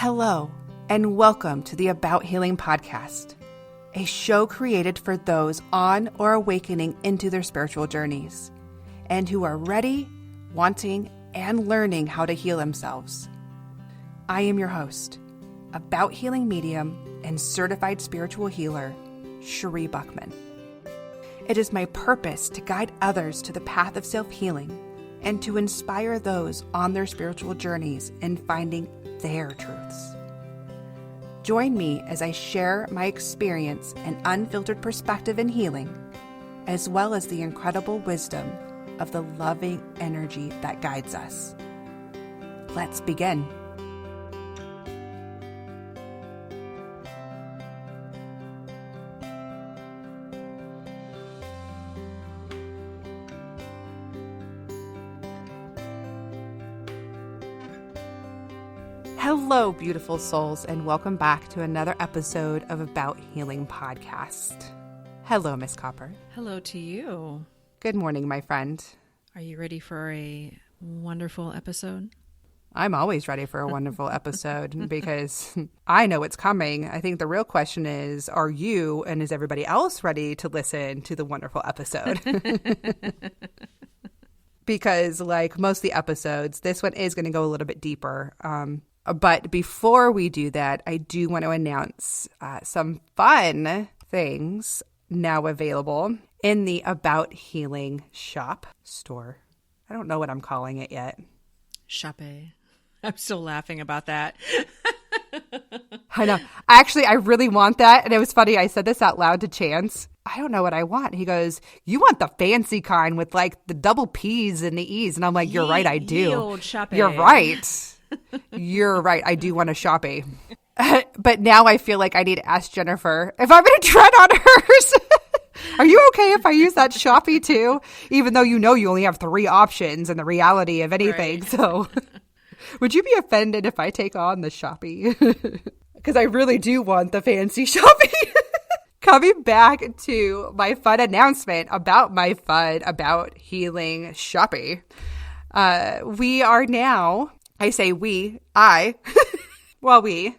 Hello, and welcome to the About Healing podcast, a show created for those on or awakening into their spiritual journeys, and who are ready, wanting, and learning how to heal themselves. I am your host, About Healing medium and certified spiritual healer, Sheree Buckman. It is my purpose to guide others to the path of self-healing and to inspire those on their spiritual journeys in finding their truths. Join me as I share my experience and unfiltered perspective in healing, as well as the incredible wisdom of the loving energy that guides us. Let's begin. Hello, beautiful souls, and welcome back to another episode of About Healing podcast. Hello, Miss Copper. Hello to you. Good morning, my friend. Are you ready for a wonderful episode? I'm always ready for a wonderful episode because I know it's coming. I think the real question is, are you and is everybody else ready to listen to the wonderful episode? Because like most of the episodes, this one is going to go a little bit deeper. But before we do that, I do want to announce some fun things now available in the About Healing shop store. I don't know what I'm calling it yet. Shoppe. I'm still laughing about that. I know. I really want that. And it was funny. I said this out loud to Chance. I don't know what I want. He goes, you want the fancy kind with like the double P's and the E's. And I'm like, you're right. I do. Old Shoppe. You're right. You're right. I do want a Shoppe. But now I feel like I need to ask Jennifer if I'm going to tread on hers. Are you okay if I use that Shoppe too? Even though you know you only have 3 options in the reality of anything. Right. So would you be offended if I take on the Shoppe? Because I really do want the fancy Shoppe. Coming back to my fun announcement about my fun About Healing Shoppe. We are now... I say we,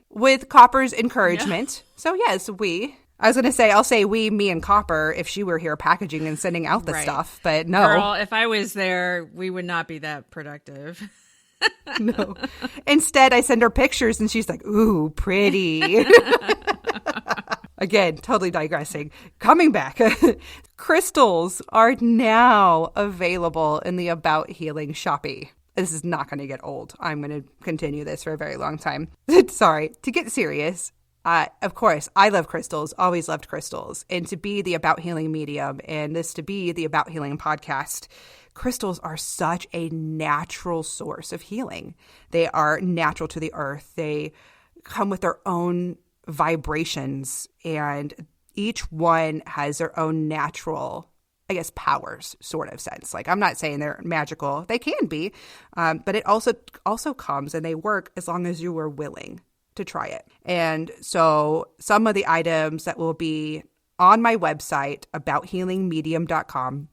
with Copper's encouragement. Yeah. So yes, we. I was going to say, I'll say we, me, and Copper if she were here packaging and sending out the stuff, but no. Girl, if I was there, we would not be that productive. No. Instead, I send her pictures and she's like, ooh, pretty. Again, totally digressing. Coming back. Crystals are now available in the About Healing Shoppe. This is not going to get old. I'm going to continue this for a very long time. Sorry. To get serious, of course, I love crystals, always loved crystals. And to be the About Healing medium and this to be the About Healing podcast, crystals are such a natural source of healing. They are natural to the earth. They come with their own vibrations, and each one has their own natural powers sort of sense. Like, I'm not saying they're magical. They can be, but it also comes and they work as long as you are willing to try it. And so some of the items that will be on my website, abouthealingmedium.com,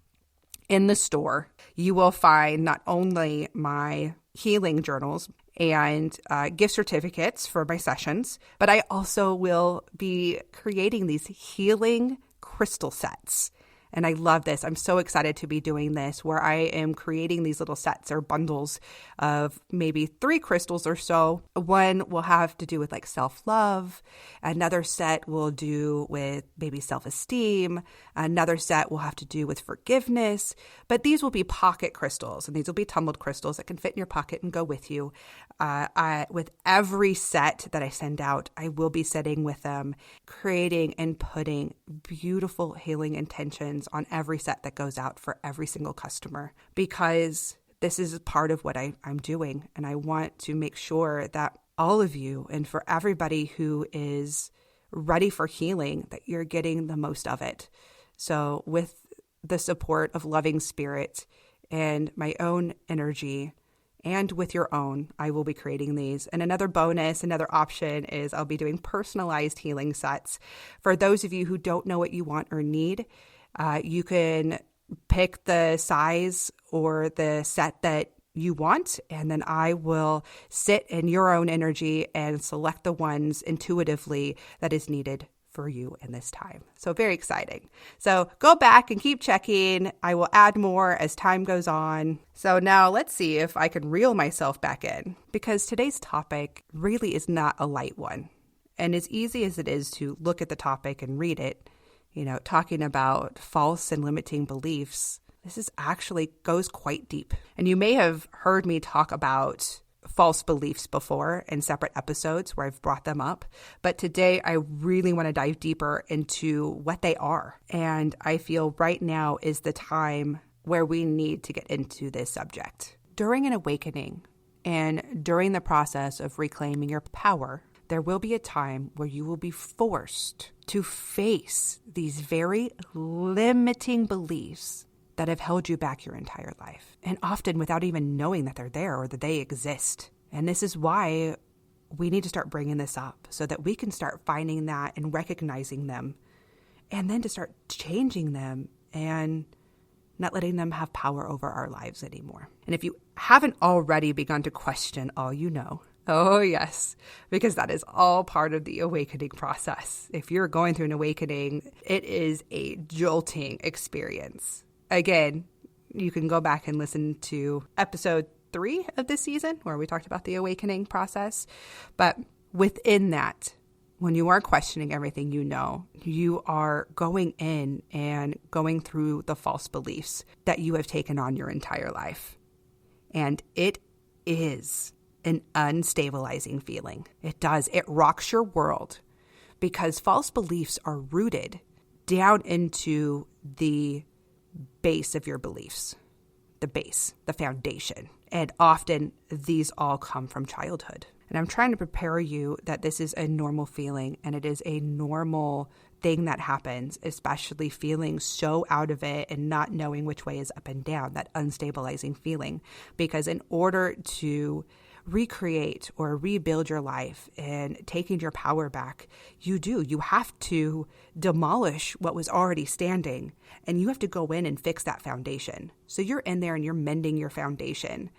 in the store, you will find not only my healing journals and gift certificates for my sessions, but I also will be creating these healing crystal sets. And I love this. I'm so excited to be doing this, where I am creating these little sets or bundles of maybe 3 crystals or so. One will have to do with like self-love. Another set will do with maybe self-esteem. Another set will have to do with forgiveness. But these will be pocket crystals, and these will be tumbled crystals that can fit in your pocket and go with you. With every set that I send out, I will be sitting with them, creating and putting beautiful healing intentions on every set that goes out for every single customer, because this is part of what I'm doing. And I want to make sure that all of you, and for everybody who is ready for healing, that you're getting the most of it. So with the support of loving spirit and my own energy, and with your own, I will be creating these. And another bonus, another option is I'll be doing personalized healing sets. For those of you who don't know what you want or need, you can pick the size or the set that you want, and then I will sit in your own energy and select the ones intuitively that is needed for you in this time. So very exciting. So go back and keep checking. I will add more as time goes on. So now let's see if I can reel myself back in, because today's topic really is not a light one. And as easy as it is to look at the topic and read it, talking about false and limiting beliefs, this is actually goes quite deep. And you may have heard me talk about false beliefs before in separate episodes where I've brought them up. But today I really want to dive deeper into what they are. And I feel right now is the time where we need to get into this subject. During an awakening and during the process of reclaiming your power, there will be a time where you will be forced to face these very limiting beliefs that have held you back your entire life, and often without even knowing that they're there or that they exist. And this is why we need to start bringing this up, so that we can start finding that and recognizing them, and then to start changing them and not letting them have power over our lives anymore. And if you haven't already begun to question all you know, oh yes, because that is all part of the awakening process. If you're going through an awakening, it is a jolting experience. Again, you can go back and listen to episode 3 of this season where we talked about the awakening process. But within that, when you are questioning everything you know, you are going in and going through the false beliefs that you have taken on your entire life. And it is an unstabilizing feeling. It does. It rocks your world, because false beliefs are rooted down into the base of your beliefs, the base, the foundation. And often these all come from childhood. And I'm trying to prepare you that this is a normal feeling, and it is a normal thing that happens, especially feeling so out of it and not knowing which way is up and down, that unstabilizing feeling. Because in order to recreate or rebuild your life and taking your power back, you have to demolish what was already standing, and you have to go in and fix that foundation. So you're in there and you're mending your foundation.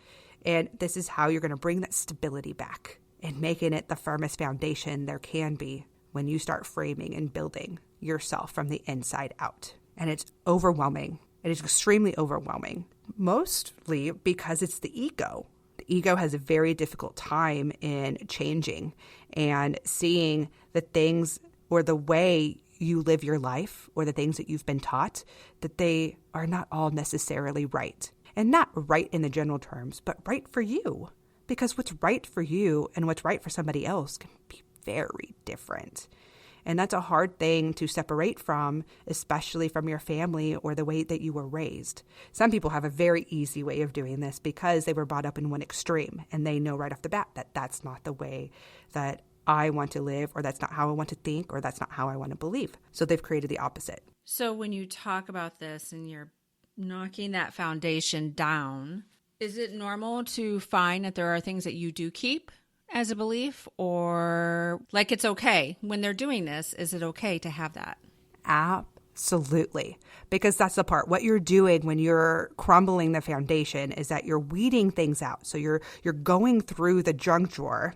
And this is how you're going to bring that stability back and making it the firmest foundation there can be when you start framing and building yourself from the inside out. And it's overwhelming. It is extremely overwhelming, mostly because it's the ego. Ego has a very difficult time in changing and seeing the things or the way you live your life or the things that you've been taught, that they are not all necessarily right. And not right in the general terms, but right for you. Because what's right for you and what's right for somebody else can be very different. And that's a hard thing to separate from, especially from your family or the way that you were raised. Some people have a very easy way of doing this because they were brought up in one extreme, and they know right off the bat that that's not the way that I want to live, or that's not how I want to think, or that's not how I want to believe. So they've created the opposite. So when you talk about this and you're knocking that foundation down, is it normal to find that there are things that you do keep as a belief, or like it's okay when they're doing this? Is it okay to have that? Absolutely. Because that's the part. What you're doing when you're crumbling the foundation is that you're weeding things out. So you're going through the junk drawer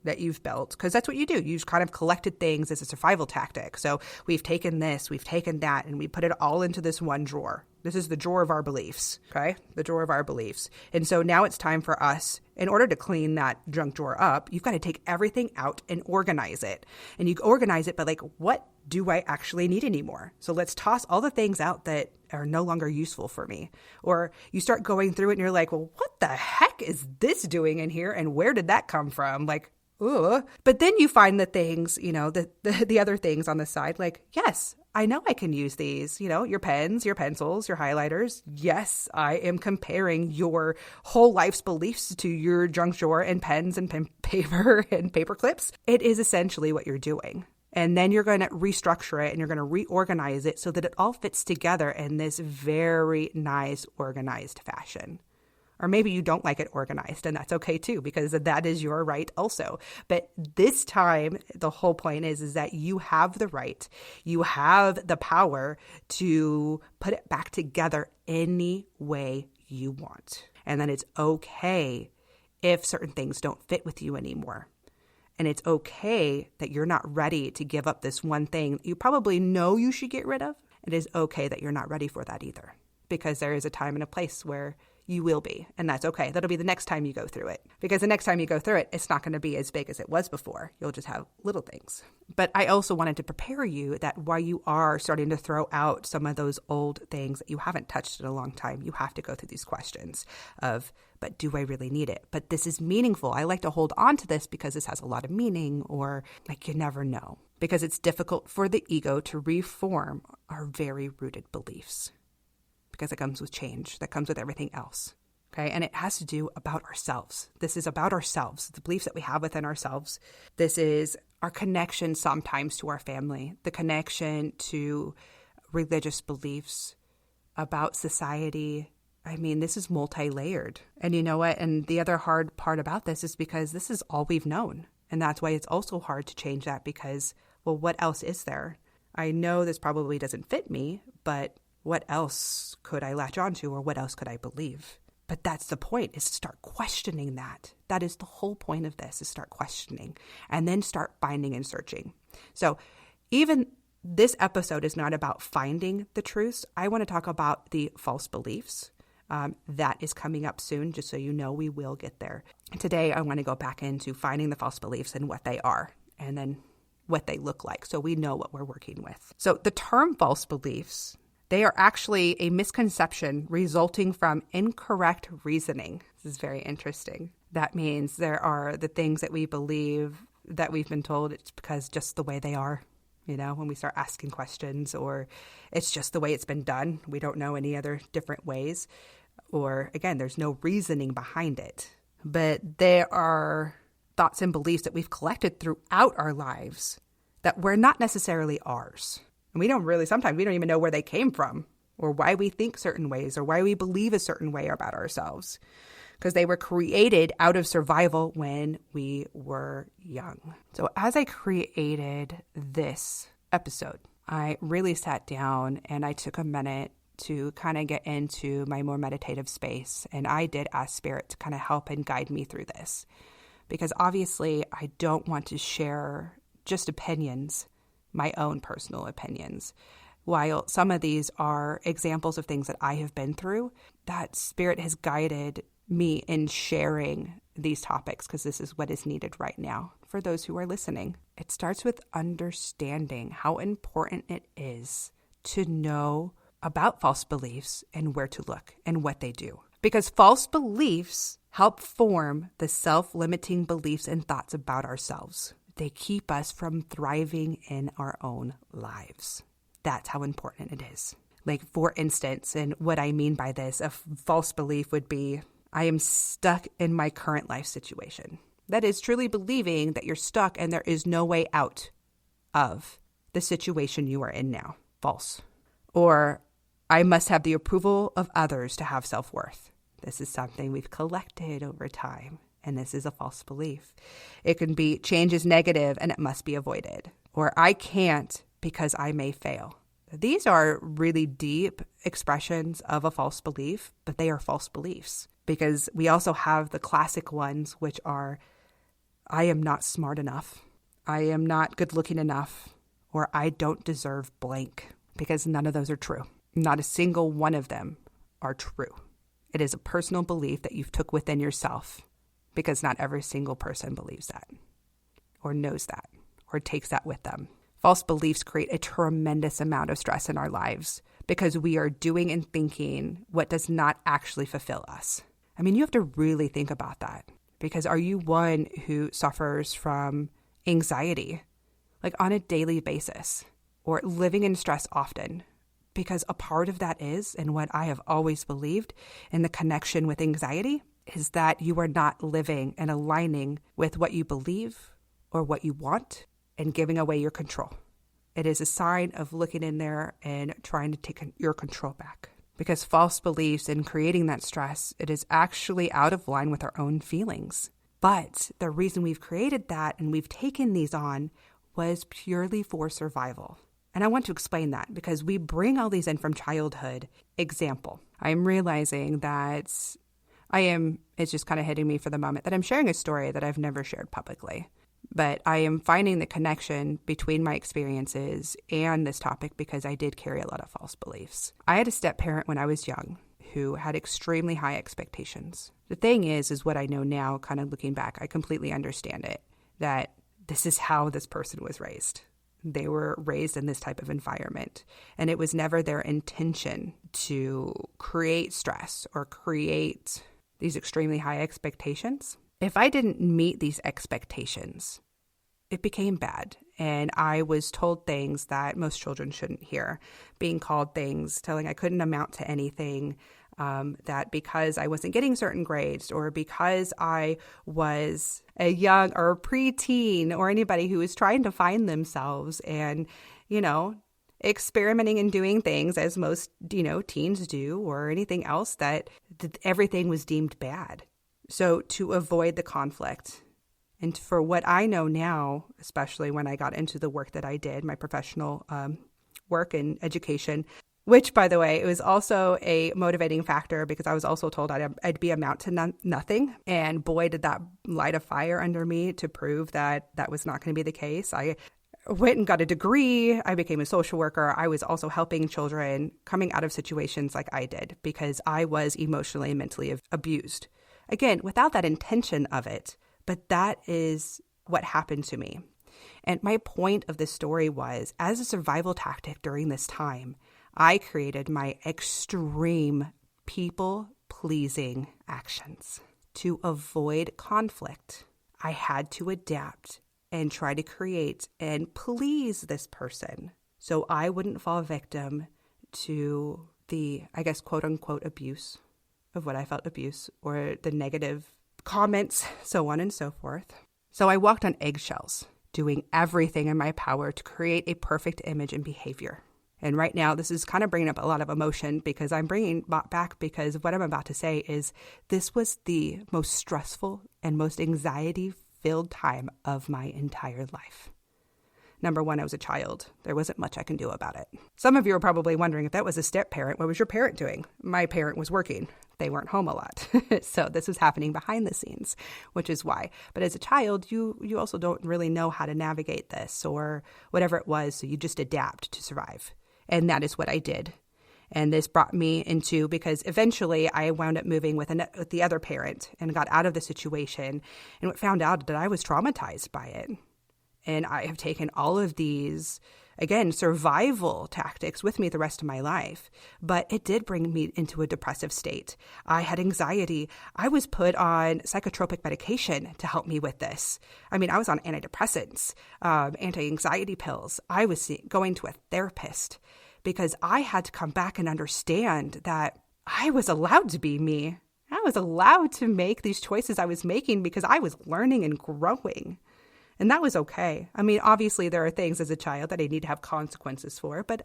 that you've built, because that's what you do. You've kind of collected things as a survival tactic. So we've taken this, we've taken that, and we put it all into this one drawer. This is the drawer of our beliefs, okay? The drawer of our beliefs. And so now it's time for us, in order to clean that junk drawer up, you've got to take everything out and organize it. And you organize it by like, what do I actually need anymore? So let's toss all the things out that are no longer useful for me. Or you start going through it and you're like, well, what the heck is this doing in here? And where did that come from? Like, ugh. But then you find the things, the other things on the side, like, yes, I know I can use these, your pens, your pencils, your highlighters. Yes, I am comparing your whole life's beliefs to your junk drawer and pens and paper and paper clips. It is essentially what you're doing. And then you're going to restructure it and you're going to reorganize it so that it all fits together in this very nice, organized fashion. Or maybe you don't like it organized, and that's okay too, because that is your right also. But this time, the whole point is that you have the right, you have the power to put it back together any way you want. And then it's okay if certain things don't fit with you anymore. And it's okay that you're not ready to give up this one thing you probably know you should get rid of. It is okay that you're not ready for that either, because there is a time and a place where you will be, and that's okay. That'll be the next time you go through it, because the next time you go through it, it's not going to be as big as it was before. You'll just have little things. But I also wanted to prepare you that while you are starting to throw out some of those old things that you haven't touched in a long time, you have to go through these questions of, but do I really need it? But this is meaningful. I like to hold on to this because this has a lot of meaning, or like you never know, because it's difficult for the ego to reform our very rooted beliefs, because it comes with change, that comes with everything else. Okay. And it has to do about ourselves. This is about ourselves, the beliefs that we have within ourselves. This is our connection sometimes to our family, the connection to religious beliefs, about society. I mean, this is multi-layered. And you know what? And the other hard part about this is because this is all we've known. And that's why it's also hard to change that, because, well, what else is there? I know this probably doesn't fit me, but what else could I latch onto, or what else could I believe? But that's the point, is to start questioning that. That is the whole point of this, is start questioning and then start finding and searching. So even this episode is not about finding the truths. I want to talk about the false beliefs. That is coming up soon, just so you know, we will get there. Today, I want to go back into finding the false beliefs and what they are, and then what they look like, so we know what we're working with. So the term false beliefs, they are actually a misconception resulting from incorrect reasoning. This is very interesting. That means there are the things that we believe that we've been told it's because just the way they are, you know, when we start asking questions, or it's just the way it's been done. We don't know any other different ways. Or again, there's no reasoning behind it. But there are thoughts and beliefs that we've collected throughout our lives that were not necessarily ours. And sometimes we don't even know where they came from, or why we think certain ways, or why we believe a certain way about ourselves, because they were created out of survival when we were young. So as I created this episode, I really sat down and I took a minute to kind of get into my more meditative space. And I did ask Spirit to kind of help and guide me through this, because obviously I don't want to share just opinions, my own personal opinions. While some of these are examples of things that I have been through, that Spirit has guided me in sharing these topics, because this is what is needed right now for those who are listening. It starts with understanding how important it is to know about false beliefs and where to look and what they do. Because false beliefs help form the self-limiting beliefs and thoughts about ourselves. They keep us from thriving in our own lives. That's how important it is. Like, for instance, and what I mean by this, a false belief would be, I am stuck in my current life situation. That is truly believing that you're stuck and there is no way out of the situation you are in now. False. Or, I must have the approval of others to have self-worth. This is something we've collected over time, and this is a false belief. It can be, change is negative and it must be avoided. Or, I can't because I may fail. These are really deep expressions of a false belief, but they are false beliefs, because we also have the classic ones, which are, I am not smart enough, I am not good looking enough, or I don't deserve blank, because none of those are true. Not a single one of them are true. It is a personal belief that you've took within yourself, because not every single person believes that, or knows that, or takes that with them. False beliefs create a tremendous amount of stress in our lives, because we are doing and thinking what does not actually fulfill us. I mean, you have to really think about that, because are you one who suffers from anxiety, like on a daily basis, or living in stress often? Because a part of that is, and what I have always believed in the connection with anxiety, is that you are not living and aligning with what you believe or what you want, and giving away your control. It is a sign of looking in there and trying to take your control back. Because false beliefs and creating that stress, it is actually out of line with our own feelings. But the reason we've created that and we've taken these on was purely for survival. And I want to explain that, because we bring all these in from childhood. Example, I'm realizing that It's just kind of hitting me for the moment that I'm sharing a story that I've never shared publicly. But I am finding the connection between my experiences and this topic because I did carry a lot of false beliefs. I had a step parent when I was young who had extremely high expectations. The thing is what I know now, kind of looking back, I completely understand it, that this is how this person was raised. They were raised in this type of environment, and it was never their intention to create stress or create these extremely high expectations. If I didn't meet these expectations, it became bad. And I was told things that most children shouldn't hear, being called things, telling I couldn't amount to anything, that because I wasn't getting certain grades or because I was a young or a preteen or anybody who was trying to find themselves and, experimenting and doing things as most, teens do or anything else that everything was deemed bad. So to avoid the conflict, and for what I know now, especially when I got into the work that I did, my professional work in education, which, by the way, it was also a motivating factor because I was also told I'd be amount to nothing. And boy, did that light a fire under me to prove that that was not going to be the case. I went and got a degree. I became a social worker. I was also helping children coming out of situations like I did because I was emotionally and mentally abused. Again, without that intention of it, but that is what happened to me. And my point of this story was, as a survival tactic during this time, I created my extreme people-pleasing actions. To avoid conflict, I had to adapt and try to create and please this person so I wouldn't fall victim to the, I guess, quote-unquote abuse of what I felt abuse or the negative comments, so on and so forth. So I walked on eggshells, doing everything in my power to create a perfect image and behavior. And right now, this is kind of bringing up a lot of emotion because I'm bringing back because what I'm about to say is this was the most stressful and most anxiety-filled time of my entire life. Number one, I was a child. There wasn't much I can do about it. Some of you are probably wondering if that was a step parent, what was your parent doing? My parent was working. They weren't home a lot. So this was happening behind the scenes, which is why. But as a child, you also don't really know how to navigate this or whatever it was. So you just adapt to survive. And that is what I did. And this brought me into, because eventually I wound up moving with the other parent and got out of the situation and found out that I was traumatized by it. And I have taken all of these, again, survival tactics with me the rest of my life. But it did bring me into a depressive state. I had anxiety. I was put on psychotropic medication to help me with this. I mean, I was on antidepressants, anti-anxiety pills. I was going to a therapist because I had to come back and understand that I was allowed to be me. I was allowed to make these choices I was making because I was learning and growing. And that was okay. I mean, obviously there are things as a child that I need to have consequences for, but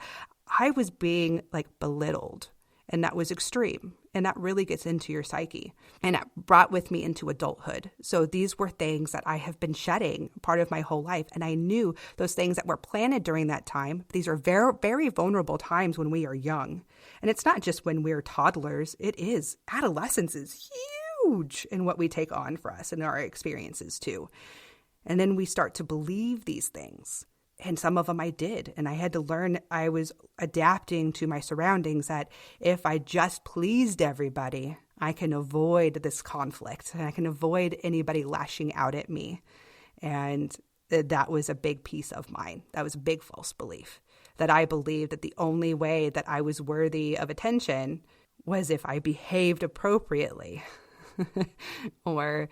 I was being belittled, and that was extreme. And that really gets into your psyche. And it brought with me into adulthood. So these were things that I have been shedding part of my whole life. And I knew those things that were planted during that time. These are very, very vulnerable times when we are young. And it's not just when we're toddlers. It is. Adolescence is huge in what we take on for us and our experiences too. And then we start to believe these things. And some of them I did. And I had to learn, I was adapting to my surroundings, that if I just pleased everybody, I can avoid this conflict and I can avoid anybody lashing out at me. And that was a big piece of mine. That was a big false belief, that I believed that the only way that I was worthy of attention was if I behaved appropriately or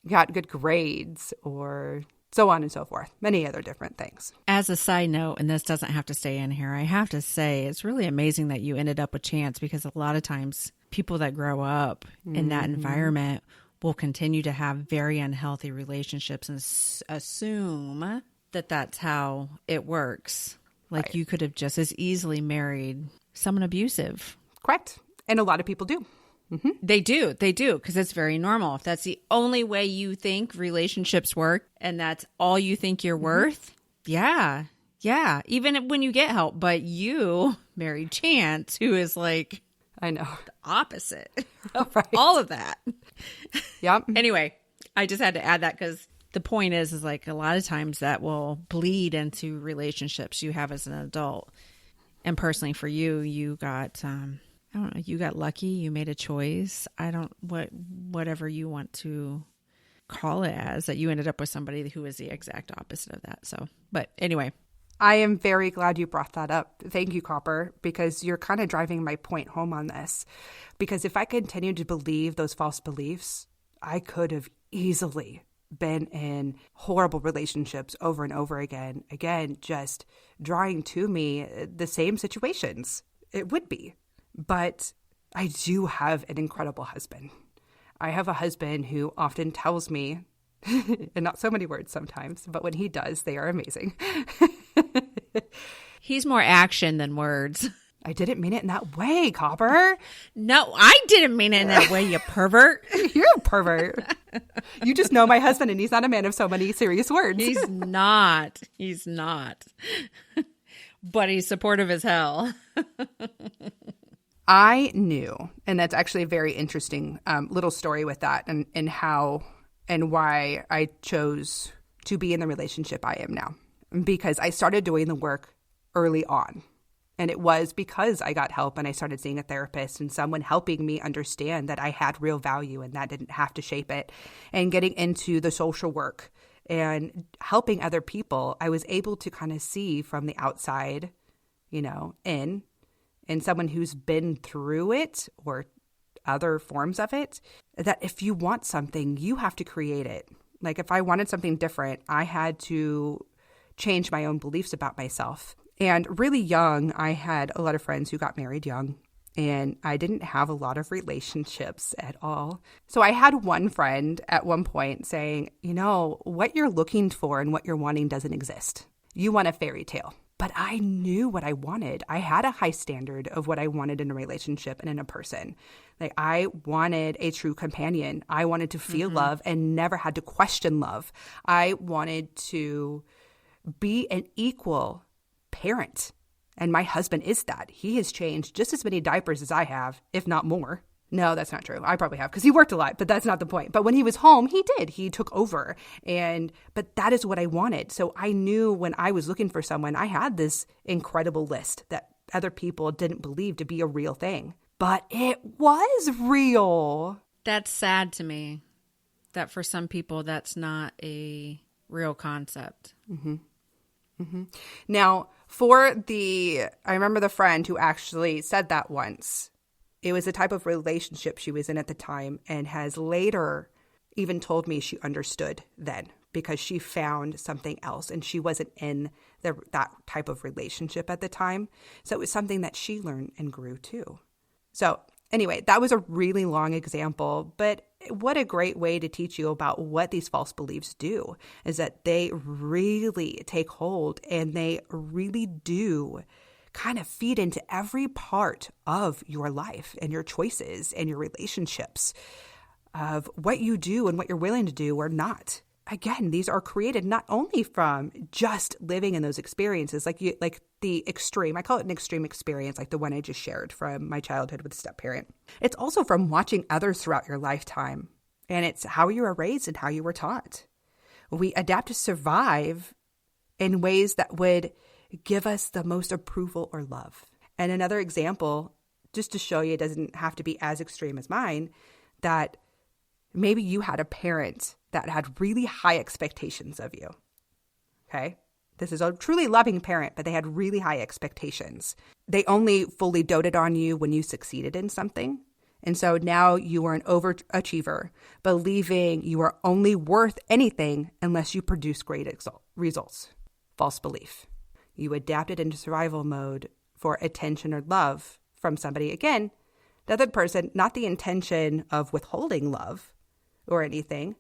got good grades or so on and so forth, many other different things. As a side note, and this doesn't have to stay in here, I have to say it's really amazing that you ended up with Chance, because a lot of times people that grow up in that environment will continue to have very unhealthy relationships and assume that that's how it works. Like right. You could have just as easily married someone abusive. Correct. And a lot of people do. Mm-hmm. They do, because it's very normal. If that's the only way you think relationships work and that's all you think you're worth, yeah, even when you get help. But you married Chance, who is like... I know. the opposite of Right. all of that. Yep. Anyway, I just had to add that because the point is like a lot of times that will bleed into relationships you have as an adult. And personally for you, you got, I don't know, you got lucky. You made a choice. Whatever you want to call it as, that you ended up with somebody who is the exact opposite of that. So, but anyway. I am very glad you brought that up. Thank you, Copper, because you're kind of driving my point home on this. Because if I continued to believe those false beliefs, I could have easily been in horrible relationships over and over again, just drawing to me the same situations. It would be. But I do have an incredible husband. I have a husband who often tells me, and not so many words sometimes, but when he does, they are amazing. He's more action than words. I didn't mean it in that way, Copper. No, I didn't mean it in that way, you pervert. You're a pervert. You just know my husband, and he's not a man of so many serious words. He's not. He's not. But he's supportive as hell. I knew, and that's actually a very interesting little story with that, and how and why I chose to be in the relationship I am now. Because I started doing the work early on. And it was because I got help and I started seeing a therapist and someone helping me understand that I had real value and that didn't have to shape it. And getting into the social work and helping other people, I was able to kind of see from the outside, and someone who's been through it or other forms of it, that if you want something, you have to create it. Like if I wanted something different, I had to change my own beliefs about myself. And really young, I had a lot of friends who got married young, and I didn't have a lot of relationships at all. So I had one friend at one point saying, what you're looking for and what you're wanting doesn't exist. You want a fairy tale. But I knew what I wanted. I had a high standard of what I wanted in a relationship and in a person. Like I wanted a true companion. I wanted to feel love and never had to question love. I wanted to be an equal parent. And my husband is that. He has changed just as many diapers as I have, if not more. No, that's not true. I probably have because he worked a lot, but that's not the point. But when he was home, he did. He took over. But that is what I wanted. So I knew when I was looking for someone, I had this incredible list that other people didn't believe to be a real thing. But it was real. That's sad to me that for some people, that's not a real concept. Mm-hmm. Mm-hmm. Now, I remember the friend who actually said that once. It was the type of relationship she was in at the time and has later even told me she understood then because she found something else and she wasn't in that type of relationship at the time. So it was something that she learned and grew too. So anyway, that was a really long example, but what a great way to teach you about what these false beliefs do is that they really take hold and they really do kind of feed into every part of your life and your choices and your relationships of what you do and what you're willing to do or not. Again, these are created not only from just living in those experiences, like the extreme, I call it an extreme experience, like the one I just shared from my childhood with a step-parent. It's also from watching others throughout your lifetime. And it's how you were raised and how you were taught. We adapt to survive in ways that would give us the most approval or love. And another example, just to show you it doesn't have to be as extreme as mine, that maybe you had a parent that had really high expectations of you. Okay? This is a truly loving parent, but they had really high expectations. They only fully doted on you when you succeeded in something. And so now you are an overachiever, believing you are only worth anything unless you produce great results. False belief. You adapted into survival mode for attention or love from somebody. Again, the other person, not the intention of withholding love or anything.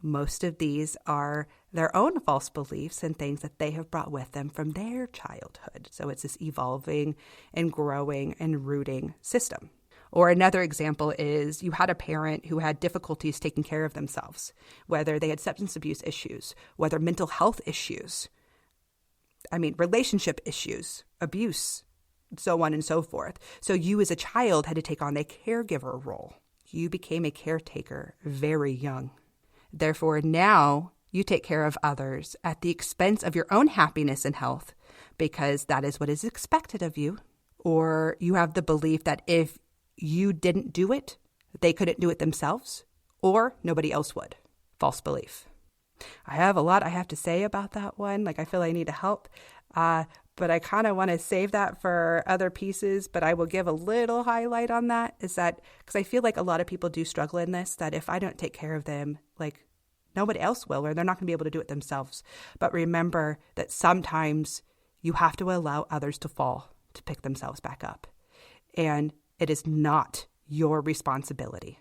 Most of these are their own false beliefs and things that they have brought with them from their childhood. So it's this evolving and growing and rooting system. Or another example is you had a parent who had difficulties taking care of themselves, whether they had substance abuse issues, whether mental health issues, relationship issues, abuse, so on and so forth. So you as a child had to take on a caregiver role. You became a caretaker very young. Therefore, now you take care of others at the expense of your own happiness and health because that is what is expected of you. Or you have the belief that if you didn't do it, they couldn't do it themselves, or nobody else would. False belief. I have a lot I have to say about that one. Like, I feel I need to help, but I kind of want to save that for other pieces, but I will give a little highlight on that, is that because I feel like a lot of people do struggle in this, that if I don't take care of them, like nobody else will, or they're not going to be able to do it themselves. But remember that sometimes you have to allow others to fall to pick themselves back up. And it is not your responsibility.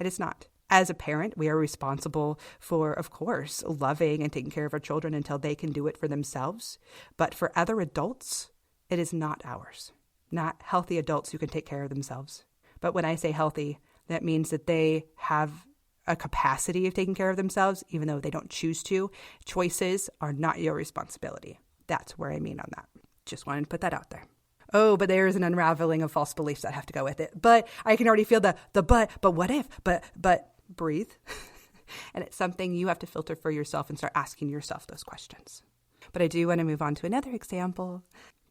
It is not. As a parent, we are responsible for, of course, loving and taking care of our children until they can do it for themselves. But for other adults, it is not ours. Not healthy adults who can take care of themselves. But when I say healthy, that means that they have a capacity of taking care of themselves, even though they don't choose to. Choices are not your responsibility. That's where I mean on that. Just wanted to put that out there. Oh, but there is an unraveling of false beliefs that have to go with it. But I can already feel the but what if, but breathe. And it's something you have to filter for yourself and start asking yourself those questions. But I do want to move on to another example,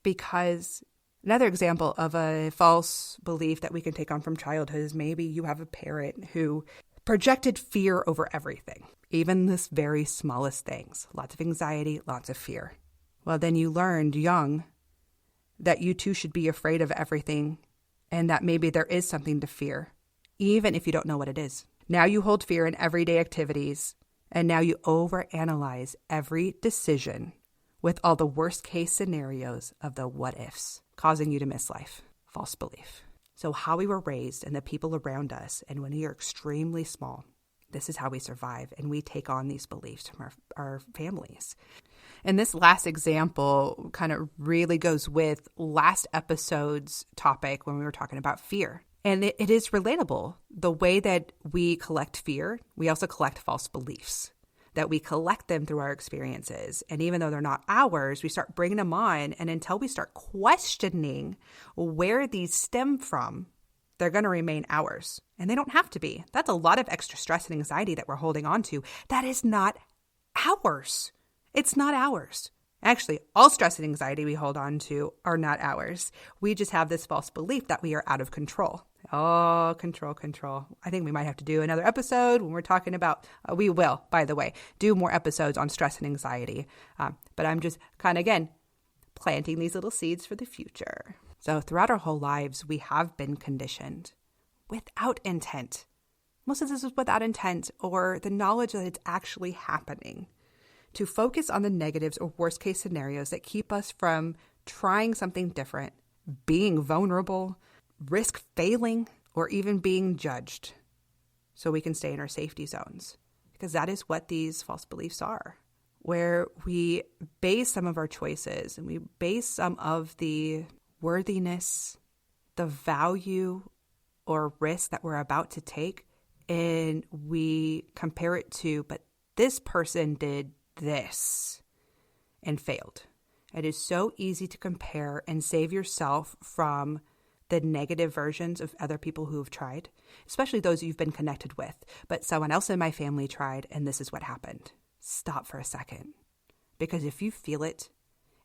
because another example of a false belief that we can take on from childhood is maybe you have a parent who projected fear over everything, even this very smallest things, lots of anxiety, lots of fear. Well, then you learned young that you too should be afraid of everything, and that maybe there is something to fear, even if you don't know what it is. Now you hold fear in everyday activities, and now you overanalyze every decision with all the worst case scenarios of the what ifs, causing you to miss life. False belief. So how we were raised and the people around us, and when we are extremely small, this is how we survive, and we take on these beliefs from our families. And this last example kind of really goes with last episode's topic when we were talking about fear. And it is relatable. The way that we collect fear, we also collect false beliefs, that we collect them through our experiences. And even though they're not ours, we start bringing them on. And until we start questioning where these stem from, they're going to remain ours. And they don't have to be. That's a lot of extra stress and anxiety that we're holding on to. That is not ours. It's not ours. Actually, all stress and anxiety we hold on to are not ours. We just have this false belief that we are out of control. Oh, control. I think we might have to do another episode when we're talking about, we will, by the way, do more episodes on stress and anxiety. But I'm just kind of, again, planting these little seeds for the future. So throughout our whole lives, we have been conditioned without intent. Most of this is without intent or the knowledge that it's actually happening, to focus on the negatives or worst case scenarios that keep us from trying something different, being vulnerable, risk failing, or even being judged, so we can stay in our safety zones. Because that is what these false beliefs are, where we base some of our choices and we base some of the worthiness, the value or risk that we're about to take, and we compare it to, but this person did this and failed. It is so easy to compare and save yourself from the negative versions of other people who have tried, especially those you've been connected with. But someone else in my family tried, and this is what happened. Stop for a second. Because if you feel it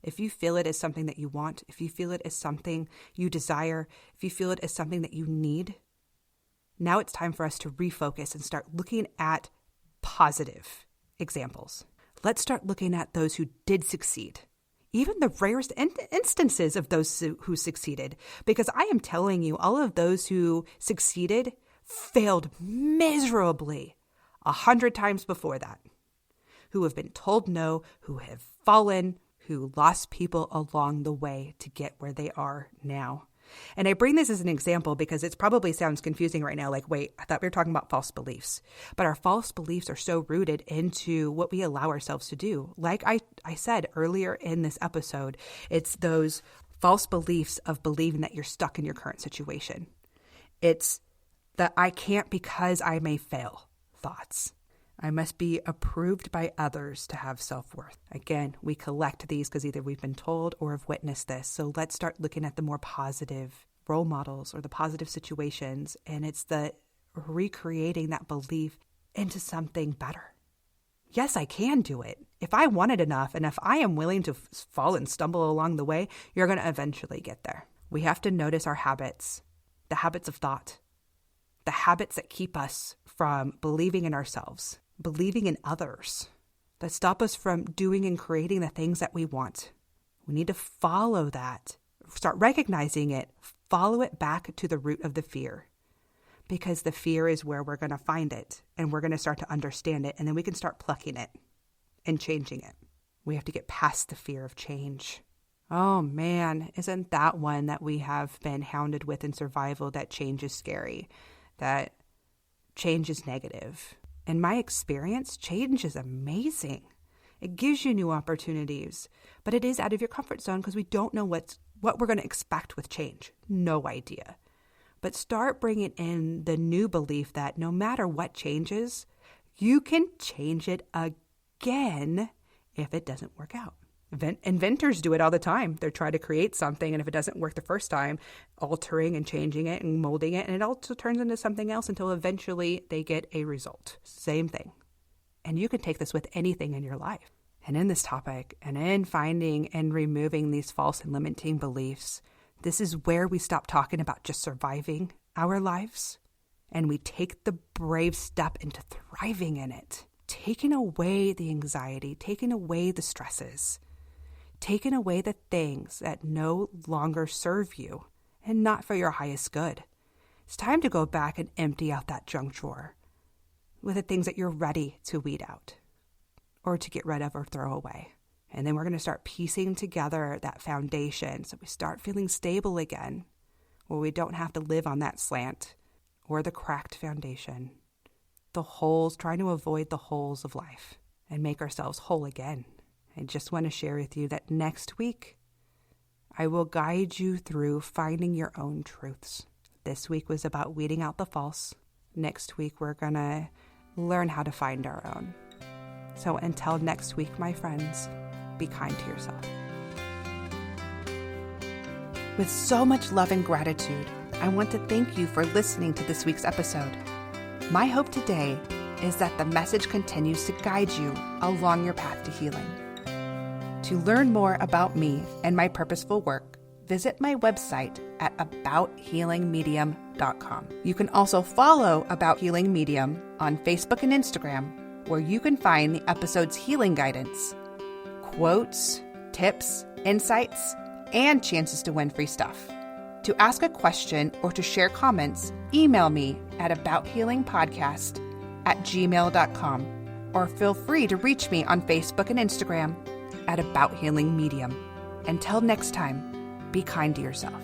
as something that you want, if you feel it as something you desire, if you feel it as something that you need, now it's time for us to refocus and start looking at positive examples. Let's start looking at those who did succeed, even the rarest instances of those who succeeded. Because I am telling you, all of those who succeeded failed miserably 100 times before that, who have been told no, who have fallen, who lost people along the way to get where they are now. And I bring this as an example because it probably sounds confusing right now. Like, wait, I thought we were talking about false beliefs. But our false beliefs are so rooted into what we allow ourselves to do. Like I said earlier in this episode, it's those false beliefs of believing that you're stuck in your current situation. It's the I can't because I may fail thoughts. I must be approved by others to have self-worth. Again, we collect these because either we've been told or have witnessed this. So let's start looking at the more positive role models or the positive situations. And it's the recreating that belief into something better. Yes, I can do it. If I want it enough, and if I am willing to fall and stumble along the way, you're going to eventually get there. We have to notice our habits, the habits of thought, the habits that keep us from believing in ourselves, believing in others, that stop us from doing and creating the things that we want. We need to follow that, start recognizing it, follow it back to the root of the fear. Because the fear is where we're going to find it, and we're going to start to understand it, and then we can start plucking it and changing it. We have to get past the fear of change. Oh man, isn't that one that we have been hounded with in survival, that change is scary, that change is negative. In my experience, change is amazing. It gives you new opportunities, but it is out of your comfort zone because we don't know what we're going to expect with change. No idea. But start bringing in the new belief that no matter what changes, you can change it again if it doesn't work out. Inventors do it all the time. They try to create something, and if it doesn't work the first time, altering and changing it and molding it, and it also turns into something else until eventually they get a result. Same thing. And you can take this with anything in your life. And in this topic, and in finding and removing these false and limiting beliefs, this is where we stop talking about just surviving our lives and we take the brave step into thriving in it, taking away the anxiety, taking away the stresses, taking away the things that no longer serve you and not for your highest good. It's time to go back and empty out that junk drawer with the things that you're ready to weed out or to get rid of or throw away. And then we're going to start piecing together that foundation so we start feeling stable again, where we don't have to live on that slant or the cracked foundation, the holes, trying to avoid the holes of life and make ourselves whole again. I just want to share with you that next week, I will guide you through finding your own truths. This week was about weeding out the false. Next week, we're going to learn how to find our own. So until next week, my friends, be kind to yourself. With so much love and gratitude, I want to thank you for listening to this week's episode. My hope today is that the message continues to guide you along your path to healing. To learn more about me and my purposeful work, visit my website at abouthealingmedium.com. You can also follow About Healing Medium on Facebook and Instagram, where you can find the episode's healing guidance, quotes, tips, insights, and chances to win free stuff. To ask a question or to share comments, email me at abouthealingpodcast@gmail.com, or feel free to reach me on Facebook and Instagram at About Healing Medium. Until next time, be kind to yourself.